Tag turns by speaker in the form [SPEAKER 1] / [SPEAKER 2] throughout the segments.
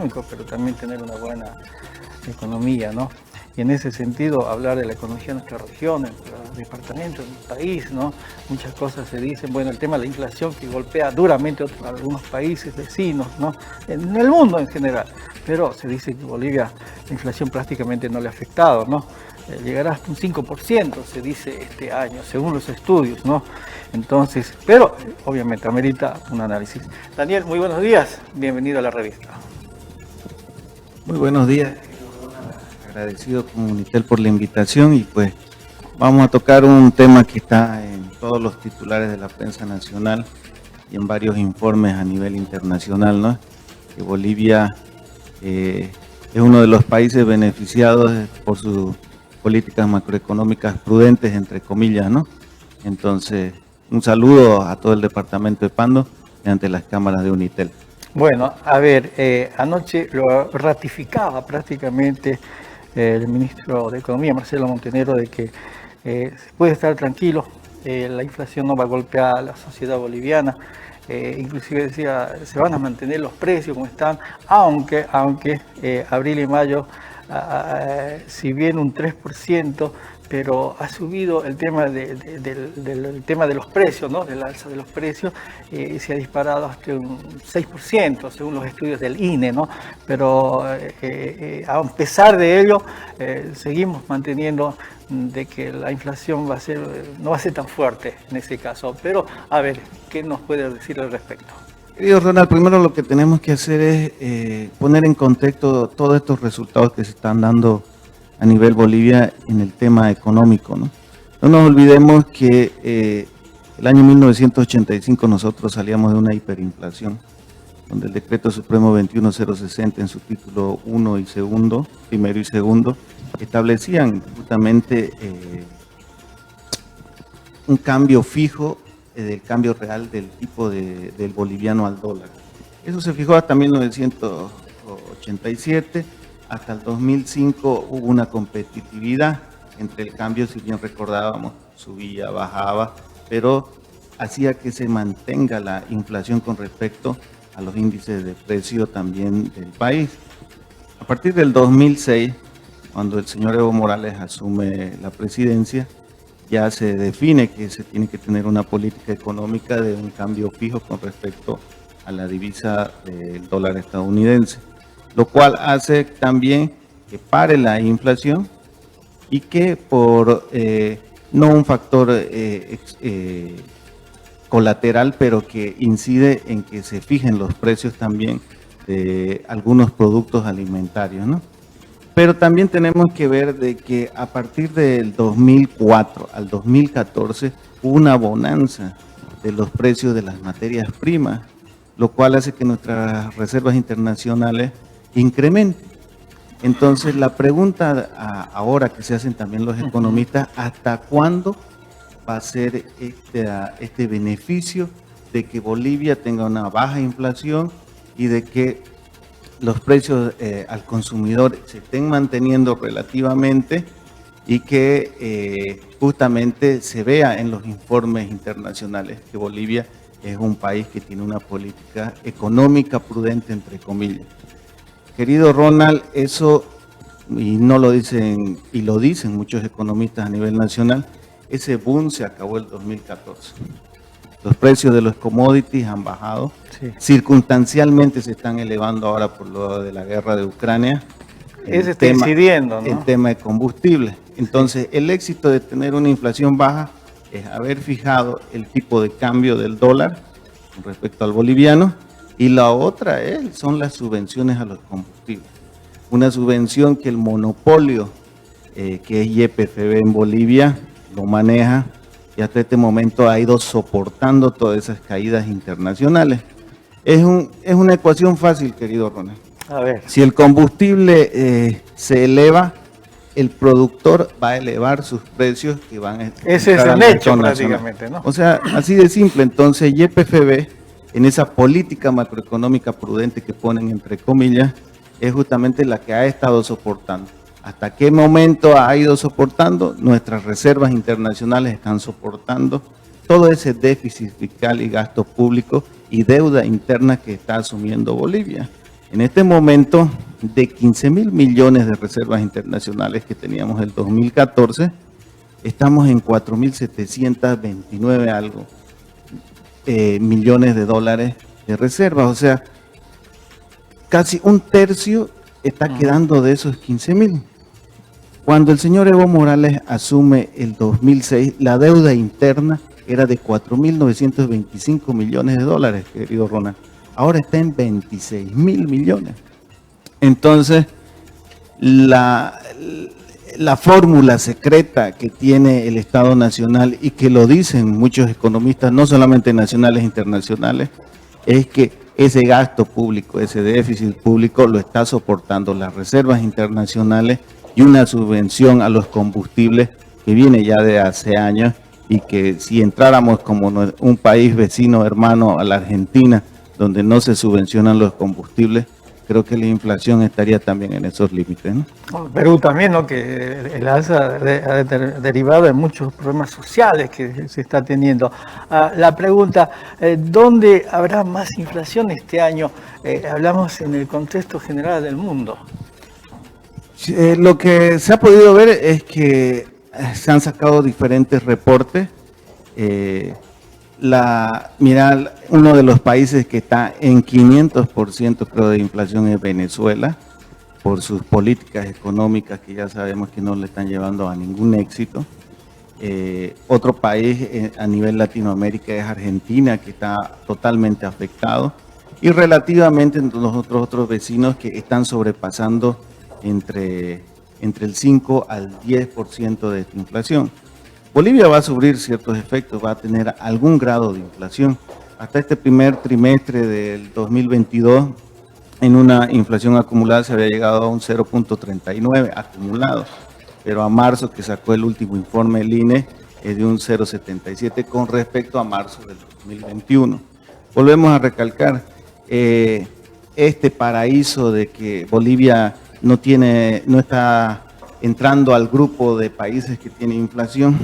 [SPEAKER 1] económico, pero también tener una buena economía, ¿no? Y en ese sentido, hablar de la economía de nuestra región, de nuestro departamento, del país, ¿no? Muchas cosas se dicen, bueno, el tema de la inflación que golpea duramente a algunos países vecinos, ¿no? En el mundo en general, pero se dice que Bolivia la inflación prácticamente no le ha afectado, ¿no? Llegará hasta un 5%, se dice este año, según los estudios, ¿no? Entonces, pero obviamente amerita un análisis. Daniel, muy buenos días, bienvenido a la revista.
[SPEAKER 2] Muy buenos días, agradecido con Unitel por la invitación y pues vamos a tocar un tema que está en todos los titulares de la prensa nacional y en varios informes a nivel internacional, ¿no? Que Bolivia es uno de los países beneficiados por sus políticas macroeconómicas prudentes, entre comillas, ¿no? Entonces, un saludo a todo el departamento de Pando y ante las cámaras de Unitel.
[SPEAKER 1] Bueno, a ver, anoche lo ratificaba prácticamente el ministro de Economía, Marcelo Montenegro, de que se puede estar tranquilo, la inflación no va a golpear a la sociedad boliviana, inclusive decía, se van a mantener los precios como están, aunque abril y mayo, si bien un 3%, pero ha subido el tema del tema de los precios, ¿no? Del alza de los precios, se ha disparado hasta un 6%, según los estudios del INE, ¿no? Pero a pesar de ello, seguimos manteniendo de que la inflación no va a ser tan fuerte en ese caso. Pero, a ver, ¿qué nos puede decir al respecto?
[SPEAKER 2] Querido Ronald, primero lo que tenemos que hacer es poner en contexto todos estos resultados que se están dando a nivel Bolivia en el tema económico, ¿no? No nos olvidemos que el año 1985 nosotros salíamos de una hiperinflación, donde el Decreto Supremo 21060 en su título 1 y segundo, primero y segundo, establecían justamente un cambio fijo del cambio real del tipo del boliviano al dólar. Eso se fijó hasta 1987, hasta el 2005 hubo una competitividad entre el cambio, si bien recordábamos, subía, bajaba, pero hacía que se mantenga la inflación con respecto a los índices de precio también del país. A partir del 2006, cuando el señor Evo Morales asume la presidencia, ya se define que se tiene que tener una política económica de un cambio fijo con respecto a la divisa del dólar estadounidense, lo cual hace también que pare la inflación y que por no un factor colateral, pero que incide en que se fijen los precios también de algunos productos alimentarios, ¿no? Pero también tenemos que ver de que a partir del 2004 al 2014 hubo una bonanza de los precios de las materias primas, lo cual hace que nuestras reservas internacionales incrementen. Entonces, la pregunta ahora que se hacen también los economistas, ¿hasta cuándo va a ser este beneficio de que Bolivia tenga una baja inflación y de que los precios al consumidor se estén manteniendo relativamente y que justamente se vea en los informes internacionales que Bolivia es un país que tiene una política económica prudente, entre comillas? Querido Ronald, eso, y no lo dicen, y lo dicen muchos economistas a nivel nacional, ese boom se acabó el 2014. Los precios de los commodities han bajado, sí. Circunstancialmente se están elevando ahora por lo de la guerra de Ucrania.
[SPEAKER 1] Ese está incidiendo, ¿no?
[SPEAKER 2] El tema de combustible. Entonces, sí, el éxito de tener una inflación baja es haber fijado el tipo de cambio del dólar con respecto al boliviano, y la otra son las subvenciones a los combustibles. Una subvención que el monopolio, que es YPFB en Bolivia, lo maneja y hasta este momento ha ido soportando todas esas caídas internacionales. Es una ecuación fácil, querido Ronald.
[SPEAKER 1] A ver.
[SPEAKER 2] Si el combustible se eleva, el productor va a elevar sus precios que van a...
[SPEAKER 1] Ese es el hecho prácticamente, ¿no?
[SPEAKER 2] O sea, así de simple. Entonces, YPFB, en esa política macroeconómica prudente que ponen entre comillas, es justamente la que ha estado soportando. ¿Hasta qué momento ha ido soportando? Nuestras reservas internacionales están soportando todo ese déficit fiscal y gasto público y deuda interna que está asumiendo Bolivia. En este momento, de 15.000 millones de reservas internacionales que teníamos en el 2014, estamos en 4.729 algo millones de dólares de reservas. O sea, casi un tercio está quedando de esos 15.000. Cuando el señor Evo Morales asume el 2006, la deuda interna era de 4.925 millones de dólares, querido Ronald. Ahora está en 26.000 millones. Entonces, la fórmula secreta que tiene el Estado Nacional, y que lo dicen muchos economistas, no solamente nacionales e internacionales, es que ese gasto público, ese déficit público lo está soportando las reservas internacionales y una subvención a los combustibles que viene ya de hace años, y que si entráramos como un país vecino hermano a la Argentina, donde no se subvencionan los combustibles, creo que la inflación estaría también en esos límites, ¿no?
[SPEAKER 1] Perú también, ¿no? Que el alza ha derivado de muchos problemas sociales que se está teniendo. La pregunta, ¿dónde habrá más inflación este año? Hablamos en el contexto general del mundo.
[SPEAKER 2] Lo que se ha podido ver es que se han sacado diferentes reportes. Mira, uno de los países que está en 500% creo de inflación es Venezuela, por sus políticas económicas que ya sabemos que no le están llevando a ningún éxito. Otro país a nivel Latinoamérica es Argentina, que está totalmente afectado, y relativamente los otros vecinos que están sobrepasando entre el 5 al 10% de esta inflación. Bolivia va a sufrir ciertos efectos, va a tener algún grado de inflación. Hasta este primer trimestre del 2022, en una inflación acumulada se había llegado a un 0.39 acumulado, pero a marzo, que sacó el último informe del INE, es de un 0.77 con respecto a marzo del 2021. Volvemos a recalcar, este paraíso de que Bolivia no está entrando al grupo de países que tienen inflación,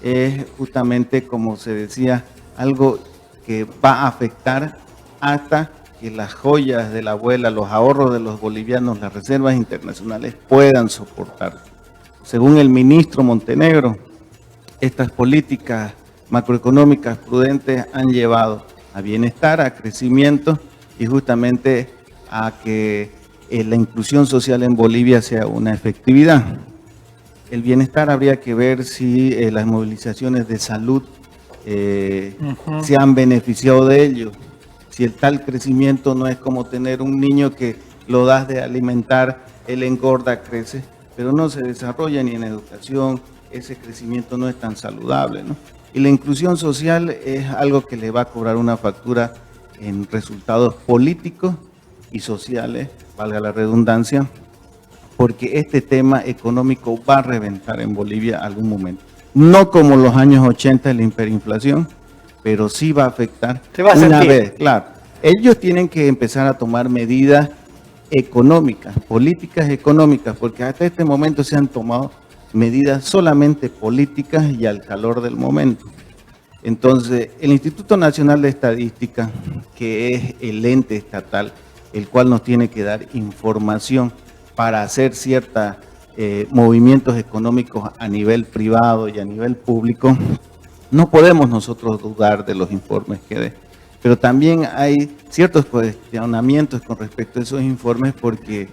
[SPEAKER 2] es justamente, como se decía, algo que va a afectar hasta que las joyas de la abuela, los ahorros de los bolivianos, las reservas internacionales puedan soportar. Según el ministro Montenegro, estas políticas macroeconómicas prudentes han llevado a bienestar, a crecimiento y justamente a que la inclusión social en Bolivia sea una efectividad. El bienestar habría que ver si las movilizaciones de salud se han beneficiado de ello. Si el tal crecimiento no es como tener un niño que lo das de alimentar, él engorda, crece, pero no se desarrolla ni en educación, ese crecimiento no es tan saludable, ¿no? Y la inclusión social es algo que le va a cobrar una factura en resultados políticos y sociales, valga la redundancia, porque este tema económico va a reventar en Bolivia algún momento. No como los años 80 de la hiperinflación, pero sí va a afectar una vez, claro. Ellos tienen que empezar a tomar medidas económicas, políticas económicas, porque hasta este momento se han tomado medidas solamente políticas y al calor del momento. Entonces, el Instituto Nacional de Estadística, que es el ente estatal, el cual nos tiene que dar información para hacer ciertos movimientos económicos a nivel privado y a nivel público, no podemos nosotros dudar de los informes que dé. Pero también hay ciertos cuestionamientos con respecto a esos informes, porque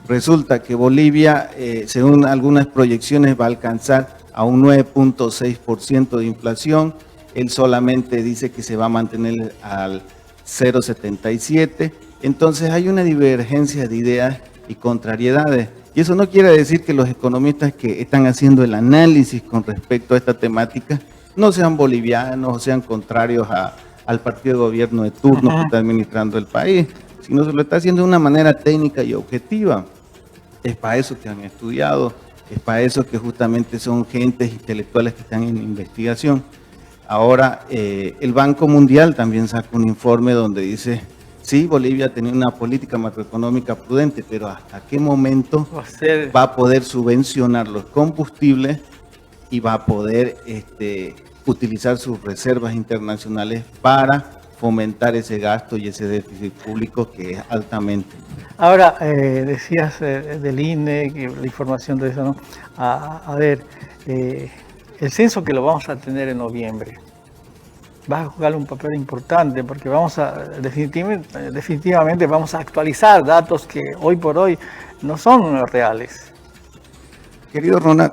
[SPEAKER 2] resulta que Bolivia, según algunas proyecciones, va a alcanzar a un 9.6% de inflación. Él solamente dice que se va a mantener al 0.77%. Entonces hay una divergencia de ideas y contrariedades. Y eso no quiere decir que los economistas que están haciendo el análisis con respecto a esta temática no sean bolivianos o sean contrarios al partido de gobierno de turno que está administrando el país, sino se lo está haciendo de una manera técnica y objetiva. Es para eso que han estudiado, es para eso que justamente son gentes intelectuales que están en investigación. Ahora, el Banco Mundial también saca un informe donde dice: sí, Bolivia tenía una política macroeconómica prudente, pero ¿hasta qué momento va a poder subvencionar los combustibles y va a poder utilizar sus reservas internacionales para fomentar ese gasto y ese déficit público que es altamente.
[SPEAKER 1] Ahora, decías del INE, que la información de eso, ¿no? A ver, el censo que lo vamos a tener en noviembre va a jugar un papel importante porque definitivamente vamos a actualizar datos que hoy por hoy no son reales.
[SPEAKER 2] Querido Ronald,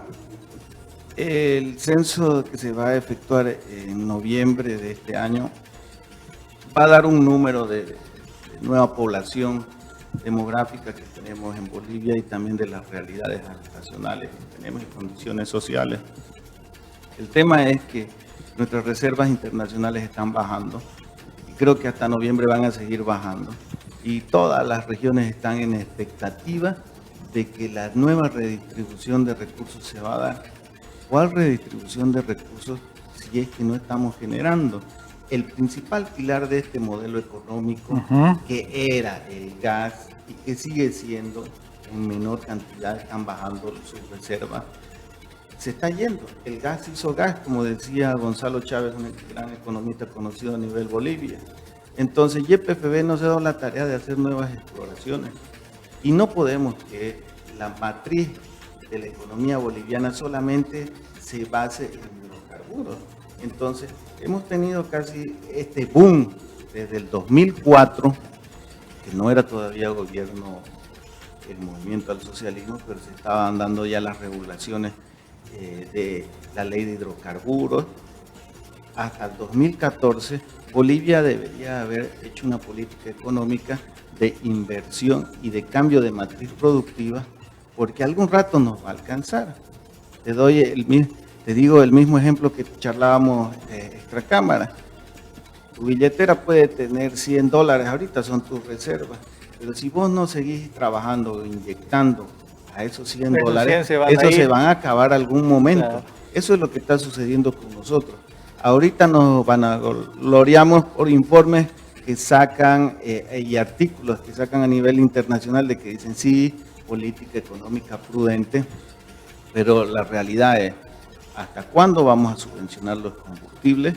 [SPEAKER 2] el censo que se va a efectuar en noviembre de este año va a dar un número de nueva población demográfica que tenemos en Bolivia y también de las realidades habitacionales que tenemos y condiciones sociales. El tema es que nuestras reservas internacionales están bajando y creo que hasta noviembre van a seguir bajando y todas las regiones están en expectativa de que la nueva redistribución de recursos se va a dar. ¿Cuál redistribución de recursos si es que no estamos generando? El principal pilar de este modelo económico, que era el gas y que sigue siendo en menor cantidad, están bajando sus reservas, se está yendo. El gas hizo gas, como decía Gonzalo Chávez, un gran economista conocido a nivel Bolivia. Entonces YPFB nos ha dado la tarea de hacer nuevas exploraciones y no podemos que la matriz de la economía boliviana solamente se base en hidrocarburos. Entonces, hemos tenido casi este boom desde el 2004, que no era todavía gobierno el movimiento al socialismo, pero se estaban dando ya las regulaciones de la ley de hidrocarburos. Hasta el 2014, Bolivia debería haber hecho una política económica de inversión y de cambio de matriz productiva, porque algún rato nos va a alcanzar. Te digo el mismo ejemplo que charlábamos extracámara. Tu billetera puede tener $100, ahorita son tus reservas, pero si vos no seguís trabajando o inyectando a esos $100, esos se van a acabar algún momento. Claro. Eso es lo que está sucediendo con nosotros. Ahorita nos vanagloriamos por informes que sacan y artículos que sacan a nivel internacional de que dicen sí, política económica prudente, pero la realidad es ¿hasta cuándo vamos a subvencionar los combustibles?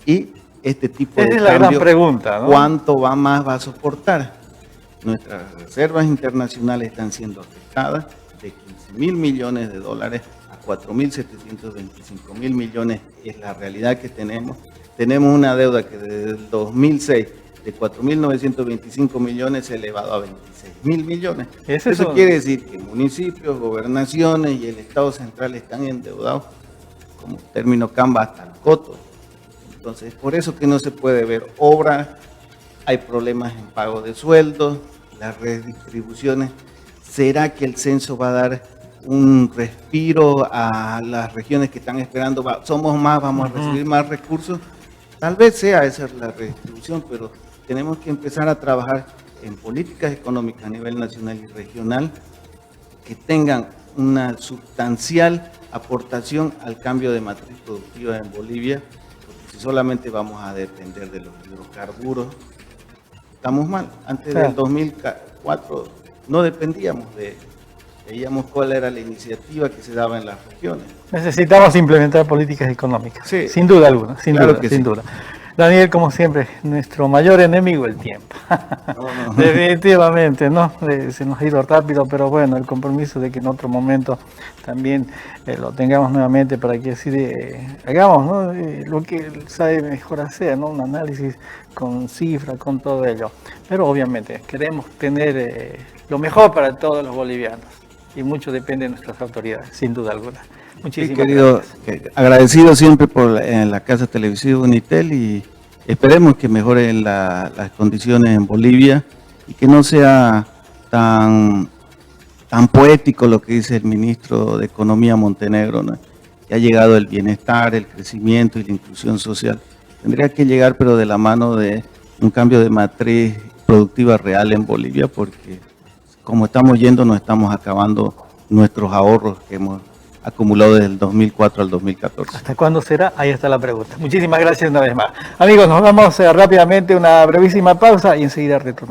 [SPEAKER 2] Y este tipo de cambio,
[SPEAKER 1] gran pregunta, ¿no?
[SPEAKER 2] ¿Cuánto más va a soportar? Nuestras reservas internacionales están siendo afectadas de $15.000 millones a $4.725.000 millones. Es la realidad que tenemos. Tenemos una deuda que desde el 2006 de 4.925 millones se ha elevado a 26.000 millones. Eso quiere decir que municipios, gobernaciones y el Estado central están endeudados, como término Camba, hasta el coto. Entonces, por eso que no se puede ver obras, hay problemas en pago de sueldos, las redistribuciones. ¿Será que el censo va a dar un respiro a las regiones que están esperando? Somos más, vamos a recibir más recursos. Tal vez sea esa la redistribución, pero tenemos que empezar a trabajar en políticas económicas a nivel nacional y regional que tengan una sustancial aportación al cambio de matriz productiva en Bolivia, porque si solamente vamos a depender de los hidrocarburos, estamos mal. Antes del 2004 no dependíamos de veíamos cuál era la iniciativa que se daba en las regiones.
[SPEAKER 1] Necesitamos implementar políticas económicas, sí, sin duda alguna, sin duda. Daniel, como siempre, nuestro mayor enemigo, el tiempo. No. Definitivamente, ¿no? Se nos ha ido rápido, pero bueno, el compromiso de que en otro momento también lo tengamos nuevamente para que así hagamos, ¿no? Lo que él sabe mejor hacer, ¿no? Un análisis con cifras, con todo ello. Pero obviamente queremos tener lo mejor para todos los bolivianos y mucho depende de nuestras autoridades, sin duda alguna. Muchísimas
[SPEAKER 2] querido, gracias. Agradecido siempre por en la Casa Televisiva Unitel y esperemos que mejoren las condiciones en Bolivia y que no sea tan poético lo que dice el ministro de Economía Montenegro, ¿no? Que ha llegado el bienestar, el crecimiento y la inclusión social. Tendría que llegar, pero de la mano de un cambio de matriz productiva real en Bolivia, porque como estamos yendo, nos estamos acabando nuestros ahorros que hemos acumulado desde el 2004 al 2014.
[SPEAKER 1] ¿Hasta cuándo será? Ahí está la pregunta. Muchísimas gracias una vez más. Amigos, nos vamos rápidamente a una brevísima pausa y enseguida retornamos.